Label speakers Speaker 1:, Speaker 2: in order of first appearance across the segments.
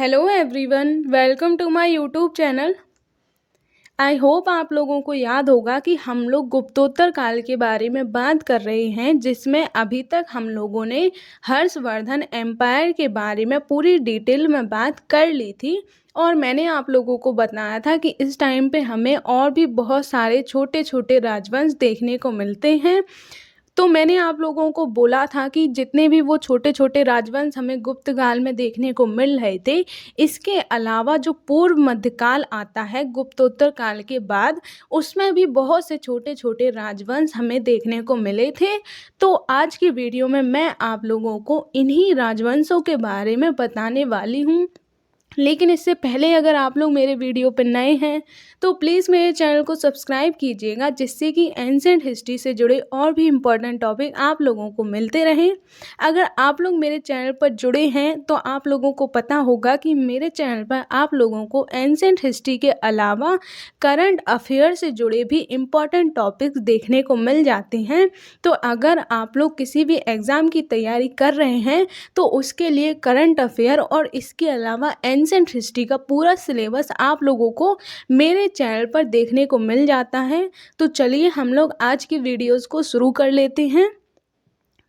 Speaker 1: Hello everyone, welcome to my YouTube channel. I hope आप लोगों को याद होगा कि हम लोग गुप्तोत्तर काल के बारे में बात कर रहे हैं, जिसमें अभी तक हम लोगों ने हर्षवर्धन एम्पायर के बारे में पूरी डिटेल में बात कर ली थी। और मैंने आप लोगों को बताया था कि इस टाइम पे हमें और भी बहुत सारे छोटे छोटे राजवंश देखने को मिलते हैं। तो मैंने आप लोगों को बोला था कि जितने भी वो छोटे छोटे राजवंश हमें गुप्त काल में देखने को मिल रहे थे, इसके अलावा जो पूर्व मध्यकाल आता है गुप्तोत्तर काल के बाद, उसमें भी बहुत से छोटे छोटे राजवंश हमें देखने को मिले थे। तो आज की वीडियो में मैं आप लोगों को इन्हीं राजवंशों के बारे में बताने वाली हूँ। लेकिन इससे पहले अगर आप लोग मेरे वीडियो पर नए हैं तो प्लीज़ मेरे चैनल को सब्सक्राइब कीजिएगा, जिससे कि एंशिएंट हिस्ट्री से जुड़े और भी इम्पोर्टेंट टॉपिक आप लोगों को मिलते रहें। अगर आप लोग मेरे चैनल पर जुड़े हैं तो आप लोगों को पता होगा कि मेरे चैनल पर आप लोगों को एंशिएंट हिस्ट्री के अलावा करंट अफेयर से जुड़े भी इम्पोर्टेंट टॉपिक्स देखने को मिल जाते हैं। तो अगर आप लोग किसी भी एग्ज़ाम की तैयारी कर रहे हैं तो उसके लिए करंट अफेयर और इसके अलावा एंशिएंट हिस्ट्री का पूरा सिलेबस आप लोगों को मेरे चैनल पर देखने को मिल जाता है। तो चलिए हम लोग आज की वीडियोस को शुरू कर लेते हैं।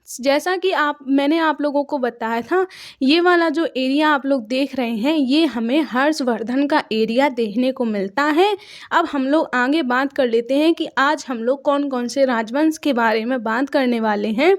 Speaker 1: जैसा कि मैंने आप लोगों को बताया था, ये वाला जो एरिया आप लोग देख रहे हैं, ये हमें हर्षवर्धन का एरिया देखने को मिलता है। अब हम लोग आगे बात कर लेते हैं कि आज हम लोग कौन कौन से राजवंश के बारे में बात करने वाले हैं।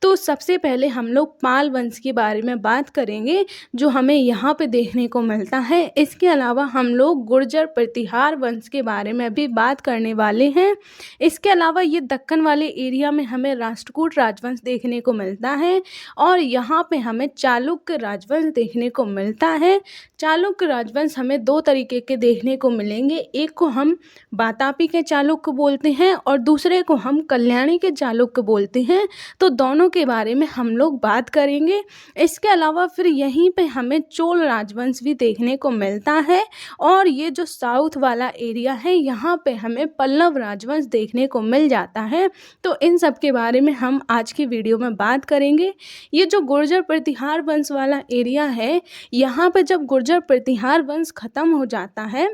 Speaker 1: तो सबसे पहले हम लोग पाल वंश के बारे में बात करेंगे, जो हमें यहाँ पे देखने को मिलता है। इसके अलावा हम लोग गुर्जर प्रतिहार वंश के बारे में भी बात करने वाले हैं। इसके अलावा ये दक्कन वाले एरिया में हमें राष्ट्रकूट राजवंश देखने को मिलता है और यहाँ पे हमें चालुक्य राजवंश देखने को मिलता है। चालुक्य राजवंश हमें दो तरीके के देखने को मिलेंगे, एक को हम वातापी के चालुक्य बोलते हैं और दूसरे को हम कल्याणी के चालुक्य बोलते हैं। तो दोनों के बारे में हम लोग बात करेंगे। इसके अलावा फिर यहीं पे हमें चोल राजवंश भी देखने को मिलता है और ये जो साउथ वाला एरिया है, यहाँ पे हमें पल्लव राजवंश देखने को मिल जाता है। तो इन सब के बारे में हम आज की वीडियो में बात करेंगे। ये जो गुर्जर प्रतिहार वंश वाला एरिया है, यहाँ पे जब गुर्जर प्रतिहार वंश खत्म हो जाता है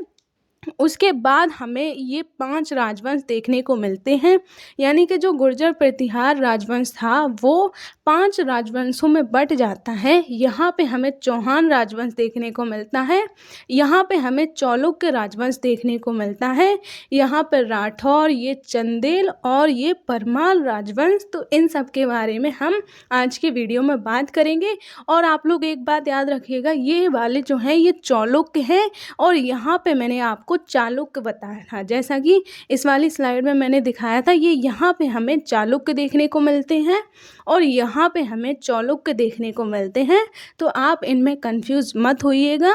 Speaker 1: उसके बाद हमें ये 5 राजवंश देखने को मिलते हैं। यानी कि जो गुर्जर प्रतिहार राजवंश था वो 5 राजवंशों में बट जाता है। यहाँ पे हमें चौहान राजवंश देखने को मिलता है, यहाँ पे हमें चालुक्य राजवंश देखने को मिलता है, यहाँ पर राठौर, ये चंदेल और ये परमाल राजवंश। तो इन सब के बारे में हम आज की वीडियो में बात करेंगे। और आप लोग एक बात याद रखिएगा, ये वाले जो हैं ये चालुक्य हैं और यहाँ पे मैंने आपको चालुक्य बताया था। जैसा कि इस वाली स्लाइड में मैंने दिखाया था, ये यहाँ पे हमें चालुक्य देखने को मिलते हैं और यहाँ पे हमें चालुक्य देखने को मिलते हैं। तो आप इनमें कंफ्यूज मत होइएगा।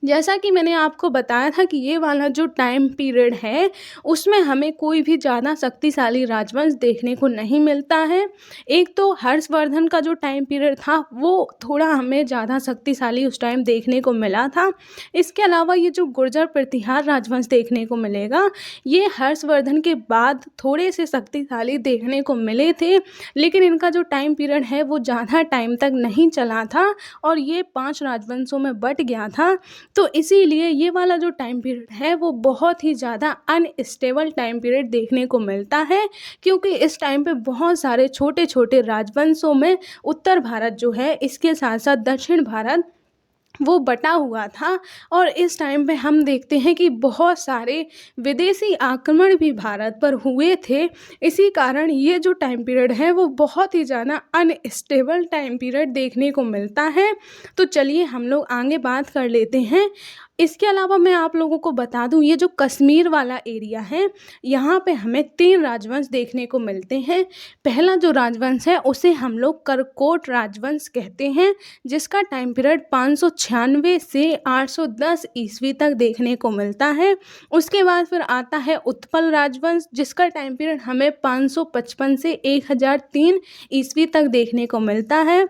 Speaker 1: जैसा कि मैंने आपको बताया था कि ये वाला जो टाइम पीरियड है उसमें हमें कोई भी ज़्यादा शक्तिशाली राजवंश देखने को नहीं मिलता है। एक तो हर्षवर्धन का जो टाइम पीरियड था वो थोड़ा हमें ज़्यादा शक्तिशाली उस टाइम देखने को मिला था। इसके अलावा ये जो गुर्जर प्रतिहार राजवंश देखने को मिलेगा, ये हर्षवर्धन के बाद थोड़े से शक्तिशाली देखने को मिले थे, लेकिन इनका जो टाइम पीरियड है वो ज़्यादा टाइम तक नहीं चला था और ये 5 राजवंशों में बट गया था। तो इसीलिए ये वाला जो टाइम पीरियड है वो बहुत ही ज़्यादा अनस्टेबल टाइम पीरियड देखने को मिलता है, क्योंकि इस टाइम पे बहुत सारे छोटे छोटे राजवंशों में उत्तर भारत जो है, इसके साथ साथ दक्षिण भारत वो बटा हुआ था। और इस टाइम पे हम देखते हैं कि बहुत सारे विदेशी आक्रमण भी भारत पर हुए थे। इसी कारण ये जो टाइम पीरियड है वो बहुत ही ज़्यादा अनस्टेबल टाइम पीरियड देखने को मिलता है। तो चलिए हम लोग आगे बात कर लेते हैं। इसके अलावा मैं आप लोगों को बता दूं, ये जो कश्मीर वाला एरिया है, यहाँ पे हमें 3 राजवंश देखने को मिलते हैं। पहला जो राजवंश है उसे हम लोग करकोट राजवंश कहते हैं, जिसका टाइम पीरियड 596 से 810 ईस्वी तक देखने को मिलता है। उसके बाद फिर आता है उत्पल राजवंश, जिसका टाइम पीरियड हमें 555 से 1003 ईस्वी तक देखने को मिलता है।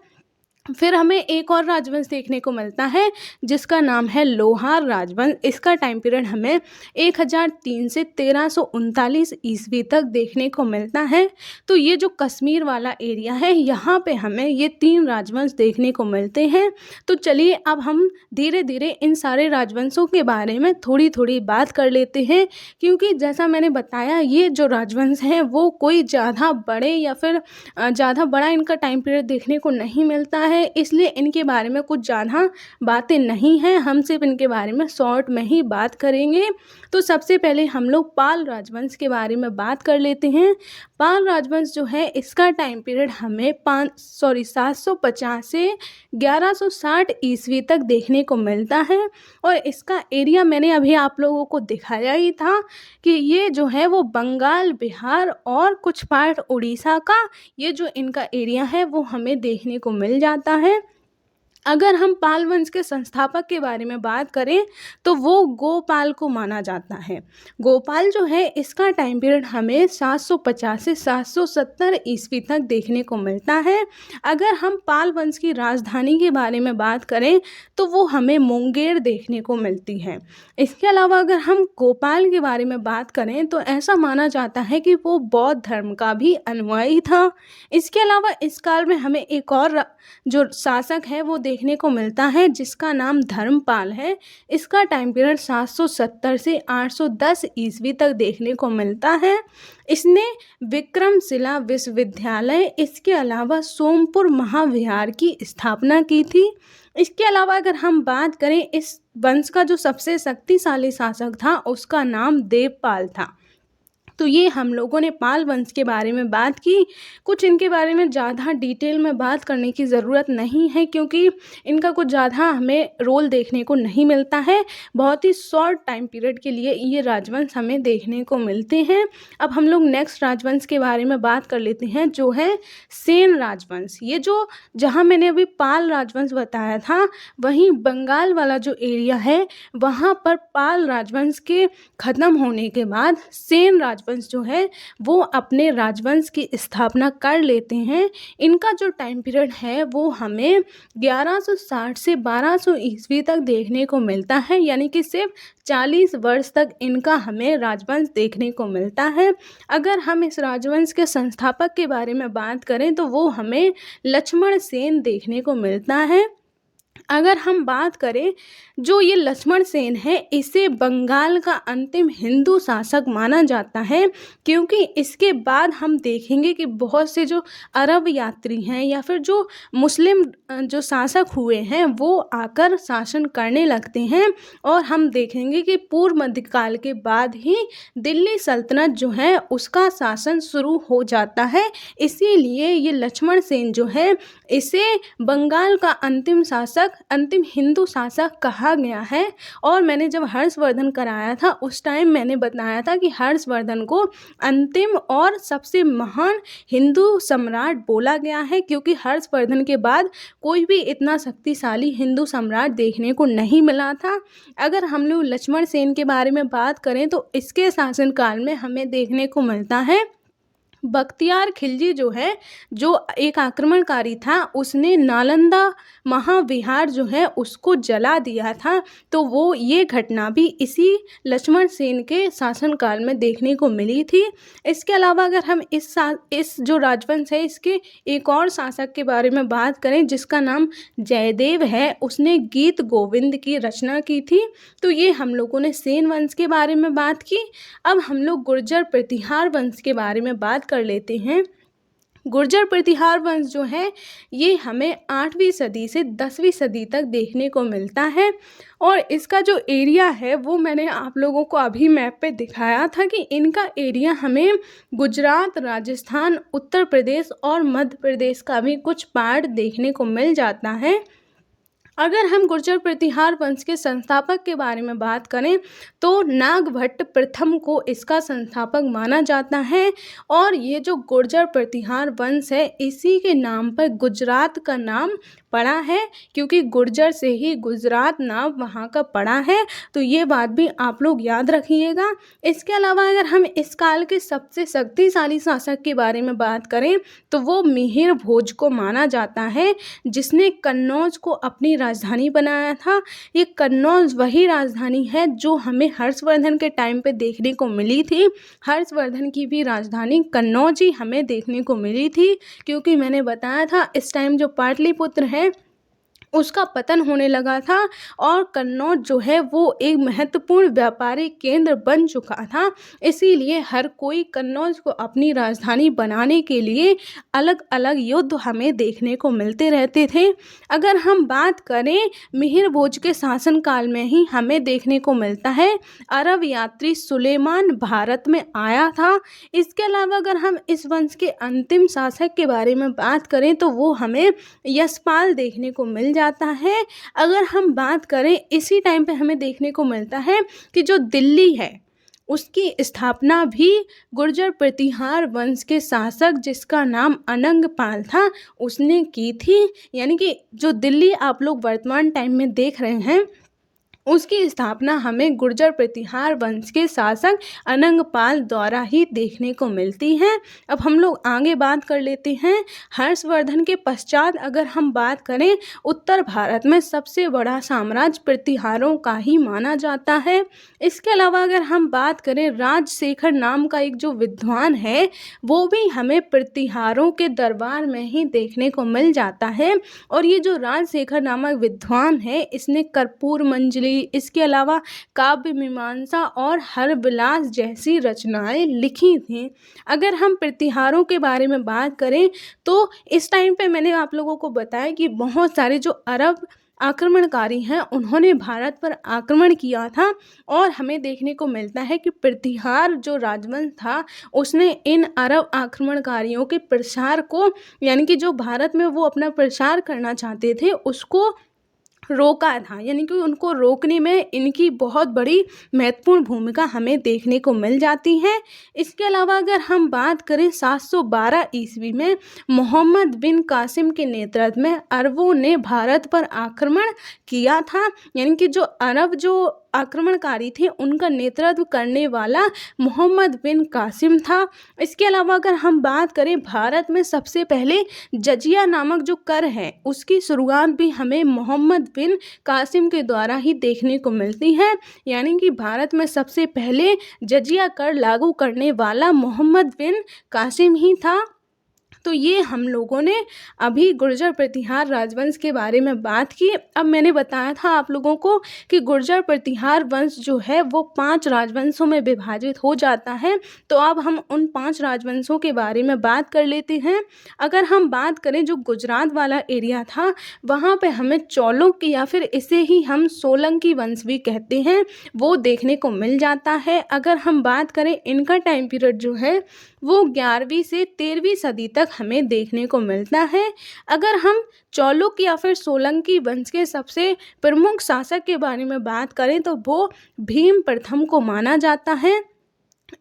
Speaker 1: फिर हमें एक और राजवंश देखने को मिलता है जिसका नाम है लोहार राजवंश। इसका टाइम पीरियड हमें 1003 से 1339 ईस्वी तक देखने को मिलता है। तो ये जो कश्मीर वाला एरिया है यहाँ पे हमें ये 3 राजवंश देखने को मिलते हैं। तो चलिए अब हम धीरे धीरे इन सारे राजवंशों के बारे में थोड़ी थोड़ी बात कर लेते हैं, क्योंकि जैसा मैंने बताया ये जो राजवंश हैं वो कोई ज़्यादा बड़े या फिर ज़्यादा बड़ा इनका टाइम पीरियड देखने को नहीं मिलता है, इसलिए इनके बारे में कुछ ज़्यादा बातें नहीं हैं। हम सिर्फ इनके बारे में शॉर्ट में ही बात करेंगे। तो सबसे पहले हम लोग पाल राजवंश के बारे में बात कर लेते हैं। पाल राजवंश जो है इसका टाइम पीरियड हमें 750 से 1160 ईस्वी तक देखने को मिलता है। और इसका एरिया मैंने अभी आप लोगों को दिखाया ही था कि ये जो है वो बंगाल, बिहार और कुछ पार्ट उड़ीसा का ये जो इनका एरिया है वो हमें देखने को मिल जाता है। अगर हम पाल वंश के संस्थापक के बारे में बात करें तो वो गोपाल को माना जाता है। गोपाल जो है इसका टाइम पीरियड हमें 750 से 770 ईस्वी तक देखने को मिलता है। अगर हम पाल वंश की राजधानी के बारे में बात करें तो वो हमें मुंगेर देखने को मिलती है। इसके अलावा अगर हम गोपाल के बारे में बात करें तो ऐसा माना जाता है कि वो बौद्ध धर्म का भी अनुयायी था। इसके अलावा इस काल में हमें एक और जो शासक है वो देखने को मिलता है जिसका नाम धर्मपाल है। इसका टाइम पीरियड 770 से 810 ईस्वी तक देखने को मिलता है। इसने विक्रमशिला विश्वविद्यालय, इसके अलावा सोमपुर महाविहार की स्थापना की थी। इसके अलावा अगर हम बात करें इस वंश का जो सबसे शक्तिशाली शासक था उसका नाम देवपाल था। तो ये हम लोगों ने पाल वंश के बारे में बात की। कुछ इनके बारे में ज़्यादा डिटेल में बात करने की ज़रूरत नहीं है क्योंकि इनका कुछ ज़्यादा हमें रोल देखने को नहीं मिलता है। बहुत ही शॉर्ट टाइम पीरियड के लिए ये राजवंश हमें देखने को मिलते हैं। अब हम लोग नेक्स्ट राजवंश के बारे में बात कर लेते हैं जो है सेन राजवंश। ये जो जहाँ मैंने अभी पाल राजवंश बताया था वहीं बंगाल वाला जो एरिया है वहाँ पर पाल राजवंश के ख़त्म होने के बाद सेन राजवंश जो है वो अपने राजवंश की स्थापना कर लेते हैं। इनका जो टाइम पीरियड है वो हमें 1160 से 1200 ईस्वी तक देखने को मिलता है, यानी कि सिर्फ 40 वर्ष तक इनका हमें राजवंश देखने को मिलता है। अगर हम इस राजवंश के संस्थापक के बारे में बात करें तो वो हमें लक्ष्मण सेन देखने को मिलता है। अगर हम बात करें जो ये लक्ष्मण सेन है इसे बंगाल का अंतिम हिंदू शासक माना जाता है, क्योंकि इसके बाद हम देखेंगे कि बहुत से जो अरब यात्री हैं या फिर जो मुस्लिम जो शासक हुए हैं वो आकर शासन करने लगते हैं। और हम देखेंगे कि पूर्व मध्यकाल के बाद ही दिल्ली सल्तनत जो है उसका शासन शुरू हो जाता है। इसीलिए ये लक्ष्मण सेन जो है इसे बंगाल का अंतिम शासक, अंतिम हिंदू शासक कहा गया है। और मैंने जब हर्षवर्धन कराया था उस टाइम मैंने बताया था कि हर्षवर्धन को अंतिम और सबसे महान हिंदू सम्राट बोला गया है, क्योंकि हर्षवर्धन के बाद कोई भी इतना शक्तिशाली हिंदू सम्राट देखने को नहीं मिला था। अगर हम लोग लक्ष्मण सेन के बारे में बात करें तो इसके शासनकाल में हमें देखने को मिलता है बख्तियार खिलजी जो है, जो एक आक्रमणकारी था, उसने नालंदा महाविहार जो है उसको जला दिया था। तो वो ये घटना भी इसी लक्ष्मण सेन के शासनकाल में देखने को मिली थी। इसके अलावा अगर हम इस जो राजवंश है इसके एक और शासक के बारे में बात करें जिसका नाम जयदेव है, उसने गीत गोविंद की रचना की थी। तो ये हम लोगों ने सेन वंश के बारे में बात की। अब हम लोग गुर्जर प्रतिहार वंश के बारे में बात कर लेते हैं। गुर्जर प्रतिहार वंश जो है ये हमें 8वीं सदी से 10वीं सदी तक देखने को मिलता है। और इसका जो एरिया है वो मैंने आप लोगों को अभी मैप पे दिखाया था कि इनका एरिया हमें गुजरात, राजस्थान, उत्तर प्रदेश और मध्य प्रदेश का भी कुछ पार्ट देखने को मिल जाता है। अगर हम गुर्जर प्रतिहार वंश के संस्थापक के बारे में बात करें तो नागभट्ट प्रथम को इसका संस्थापक माना जाता है। और ये जो गुर्जर प्रतिहार वंश है इसी के नाम पर गुजरात का नाम पड़ा है, क्योंकि गुर्जर से ही गुजरात नाम वहाँ का पड़ा है। तो ये बात भी आप लोग याद रखिएगा। इसके अलावा अगर हम इस काल के सबसे शक्तिशाली शासक के बारे में बात करें तो वो मिहिर भोज को माना जाता है, जिसने कन्नौज को अपनी राजधानी बनाया था। ये कन्नौज वही राजधानी है जो हमें हर्षवर्धन के टाइम पे देखने को मिली थी। हर्षवर्धन की भी राजधानी कन्नौज ही हमें देखने को मिली थी, क्योंकि मैंने बताया था इस टाइम जो पाटलिपुत्र है उसका पतन होने लगा था और कन्नौज जो है वो एक महत्वपूर्ण व्यापारिक केंद्र बन चुका था। इसीलिए हर कोई कन्नौज को अपनी राजधानी बनाने के लिए अलग अलग युद्ध हमें देखने को मिलते रहते थे। अगर हम बात करें मिहिर भोज के शासनकाल में ही हमें देखने को मिलता है अरब यात्री सुलेमान भारत में आया था। इसके अलावा अगर हम इस वंश के अंतिम शासक के बारे में बात करें तो वो हमें यशपाल देखने को मिल जाता है। अगर हम बात करें इसी टाइम पे हमें देखने को मिलता है कि जो दिल्ली है उसकी स्थापना भी गुर्जर प्रतिहार वंश के शासक जिसका नाम अनंगपाल था उसने की थी। यानी कि जो दिल्ली आप लोग वर्तमान टाइम में देख रहे हैं उसकी स्थापना हमें गुर्जर प्रतिहार वंश के शासक अनंगपाल द्वारा ही देखने को मिलती है। अब हम लोग आगे बात कर लेते हैं। हर्षवर्धन के पश्चात अगर हम बात करें उत्तर भारत में सबसे बड़ा साम्राज्य प्रतिहारों का ही माना जाता है। इसके अलावा अगर हम बात करें राजशेखर नाम का एक जो विद्वान है वो भी हमें प्रतिहारों के दरबार में ही देखने को मिल जाता है। और ये जो राजशेखर नामक विद्वान है इसने कर्पूर मंजरी, इसके अलावा काव्य मीमांसा और हरविलास जैसी रचनाएं लिखी थीं। अगर हम प्रतिहारों के बारे में बात करें तो इस टाइम पे मैंने आप लोगों को बताया कि बहुत सारे जो अरब आक्रमणकारी हैं उन्होंने भारत पर आक्रमण किया था और हमें देखने को मिलता है कि प्रतिहार जो राजवंश था उसने इन अरब आक्रमणकारियों के प्रसार को, यानी कि जो भारत में वो अपना प्रसार करना चाहते थे उसको रोका था। यानी कि उनको रोकने में इनकी बहुत बड़ी महत्वपूर्ण भूमिका हमें देखने को मिल जाती है। इसके अलावा अगर हम बात करें 712 ईस्वी में मोहम्मद बिन कासिम के नेतृत्व में अरबों ने भारत पर आक्रमण किया था। यानी कि जो अरब जो आक्रमणकारी थे उनका नेतृत्व करने वाला मोहम्मद बिन कासिम था। इसके अलावा अगर हम बात करें भारत में सबसे पहले जजिया नामक जो कर है उसकी शुरुआत भी हमें मोहम्मद बिन कासिम के द्वारा ही देखने को मिलती है। यानी कि भारत में सबसे पहले जजिया कर लागू करने वाला मोहम्मद बिन कासिम ही था। तो ये हम लोगों ने अभी गुर्जर प्रतिहार राजवंश के बारे में बात की। अब मैंने बताया था आप लोगों को कि गुर्जर प्रतिहार वंश जो है वो 5 राजवंशों में विभाजित हो जाता है। तो अब हम उन 5 राजवंशों के बारे में बात कर लेते हैं। अगर हम बात करें जो गुजरात वाला एरिया था वहाँ पे हमें चौलुक्य या फिर इसे ही हम सोलंकी वंश भी कहते हैं वो देखने को मिल जाता है। अगर हम बात करें इनका टाइम पीरियड जो है वो 11वीं से 13वीं सदी तक हमें देखने को मिलता है। अगर हम चौलुक्य या फिर सोलंकी वंश के सबसे प्रमुख शासक के बारे में बात करें तो वो भीम प्रथम को माना जाता है।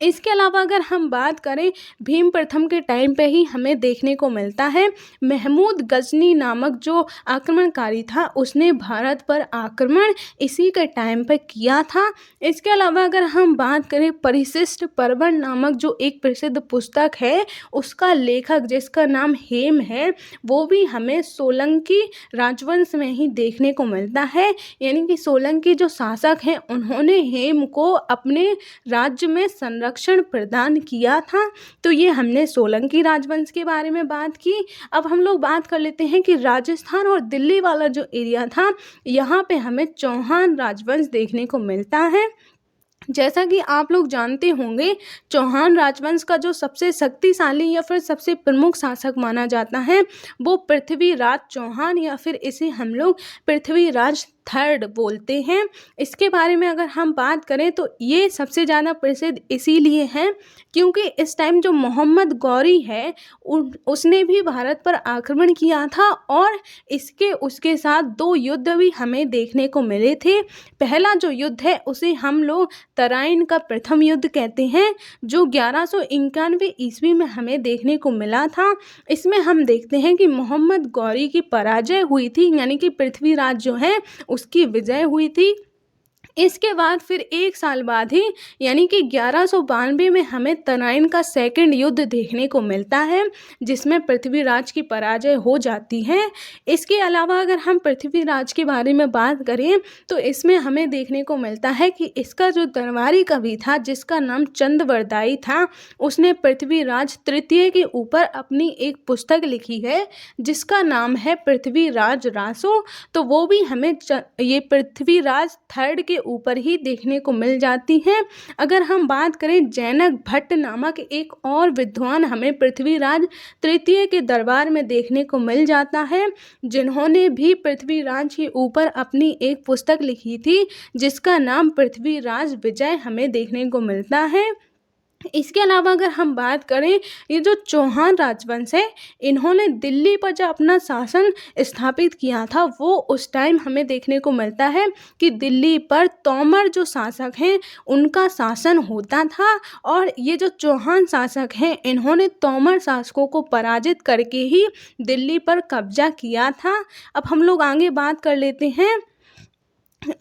Speaker 1: इसके अलावा अगर हम बात करें भीम प्रथम के टाइम पे ही हमें देखने को मिलता है महमूद गजनी नामक जो आक्रमणकारी था उसने भारत पर आक्रमण इसी के टाइम पे किया था। इसके अलावा अगर हम बात करें परिशिष्ट पर्व नामक जो एक प्रसिद्ध पुस्तक है उसका लेखक जिसका नाम हेम है वो भी हमें सोलंकी राजवंश में ही देखने को मिलता है। यानी कि सोलंकी जो शासक हैं उन्होंने हेम को अपने राज्य में संरक्षण प्रदान किया था। तो ये हमने सोलंकी राजवंश के बारे में बात की। अब हम लोग बात कर लेते हैं कि राजस्थान और दिल्ली वाला जो एरिया था यहाँ पे हमें चौहान राजवंश देखने को मिलता है। जैसा कि आप लोग जानते होंगे चौहान राजवंश का जो सबसे शक्तिशाली या फिर सबसे प्रमुख शासक माना जाता है वो पृथ्वीराज चौहान या फिर इसे हम लोग पृथ्वीराज थर्ड बोलते हैं। इसके बारे में अगर हम बात करें तो ये सबसे ज़्यादा प्रसिद्ध इसीलिए हैं क्योंकि इस टाइम जो मोहम्मद गौरी है उसने भी भारत पर आक्रमण किया था और उसके साथ 2 युद्ध भी हमें देखने को मिले थे। पहला जो युद्ध है उसे हम लोग तराइन का प्रथम युद्ध कहते हैं, जो 1191 ईस्वी में हमें देखने को मिला था। इसमें हम देखते हैं कि मोहम्मद गौरी की पराजय हुई थी, यानी कि पृथ्वीराज जो है उसकी विजय हुई थी। इसके बाद फिर 1 साल बाद ही यानी कि 1192 में हमें तराइन का सेकंड युद्ध देखने को मिलता है, जिसमें पृथ्वीराज की पराजय हो जाती है। इसके अलावा अगर हम पृथ्वीराज के बारे में बात करें तो इसमें हमें देखने को मिलता है कि इसका जो दरबारी कवि था जिसका नाम चंद्रवरदाई था, उसने पृथ्वीराज तृतीय के ऊपर अपनी एक पुस्तक लिखी है जिसका नाम है पृथ्वीराज रासो। तो वो भी हमें ये पृथ्वीराज थर्ड के ऊपर ही देखने को मिल जाती हैं। अगर हम बात करें जैनक भट्ट नामक एक और विद्वान हमें पृथ्वीराज तृतीय के दरबार में देखने को मिल जाता है, जिन्होंने भी पृथ्वीराज के ऊपर अपनी एक पुस्तक लिखी थी जिसका नाम पृथ्वीराज विजय हमें देखने को मिलता है। इसके अलावा अगर हम बात करें, ये जो चौहान राजवंश है इन्होंने दिल्ली पर जो अपना शासन स्थापित किया था वो उस टाइम हमें देखने को मिलता है कि दिल्ली पर तोमर जो शासक हैं उनका शासन होता था और ये जो चौहान शासक हैं इन्होंने तोमर शासकों को पराजित करके ही दिल्ली पर कब्जा किया था। अब हम लोग आगे बात कर लेते हैं।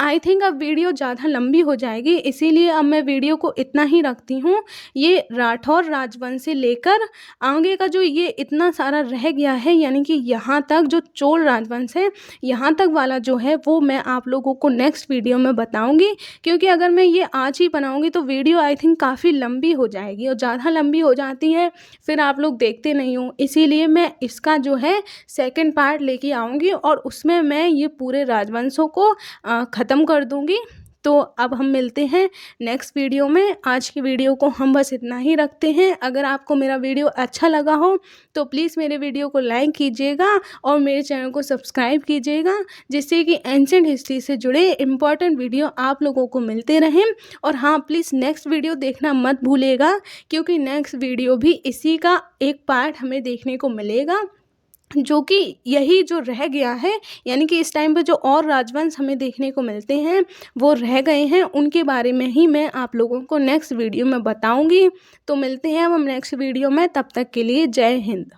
Speaker 1: आई थिंक अब वीडियो ज़्यादा लंबी हो जाएगी, इसीलिए अब मैं वीडियो को इतना ही रखती हूँ। ये राठौर राजवंश से लेकर आगे का जो ये इतना सारा रह गया है, यानी कि यहाँ तक जो चोल राजवंश है यहाँ तक वाला जो है वो मैं आप लोगों को नेक्स्ट वीडियो में बताऊँगी, क्योंकि अगर मैं ये आज ही बनाऊँगी तो वीडियो आई थिंक काफ़ी लंबी हो जाएगी और ज़्यादा लंबी हो जाती है फिर आप लोग देखते नहीं हो। इसीलिए मैं इसका जो है सेकेंड पार्ट लेके आऊँगी और उसमें मैं ये पूरे राजवंशों को ख़त्म कर दूंगी। तो अब हम मिलते हैं नेक्स्ट वीडियो में। आज की वीडियो को हम बस इतना ही रखते हैं। अगर आपको मेरा वीडियो अच्छा लगा हो तो प्लीज़ मेरे वीडियो को लाइक कीजिएगा और मेरे चैनल को सब्सक्राइब कीजिएगा, जिससे कि एंशिएंट हिस्ट्री से जुड़े इम्पॉर्टेंट वीडियो आप लोगों को मिलते रहें। और हाँ, प्लीज़ नेक्स्ट वीडियो देखना मत भूलिएगा, क्योंकि नेक्स्ट वीडियो भी इसी का एक पार्ट हमें देखने को मिलेगा, जो कि यही जो रह गया है, यानी कि इस टाइम पे जो और राजवंश हमें देखने को मिलते हैं वो रह गए हैं, उनके बारे में ही मैं आप लोगों को नेक्स्ट वीडियो में बताऊंगी। तो मिलते हैं अब हम नेक्स्ट वीडियो में, तब तक के लिए जय हिंद।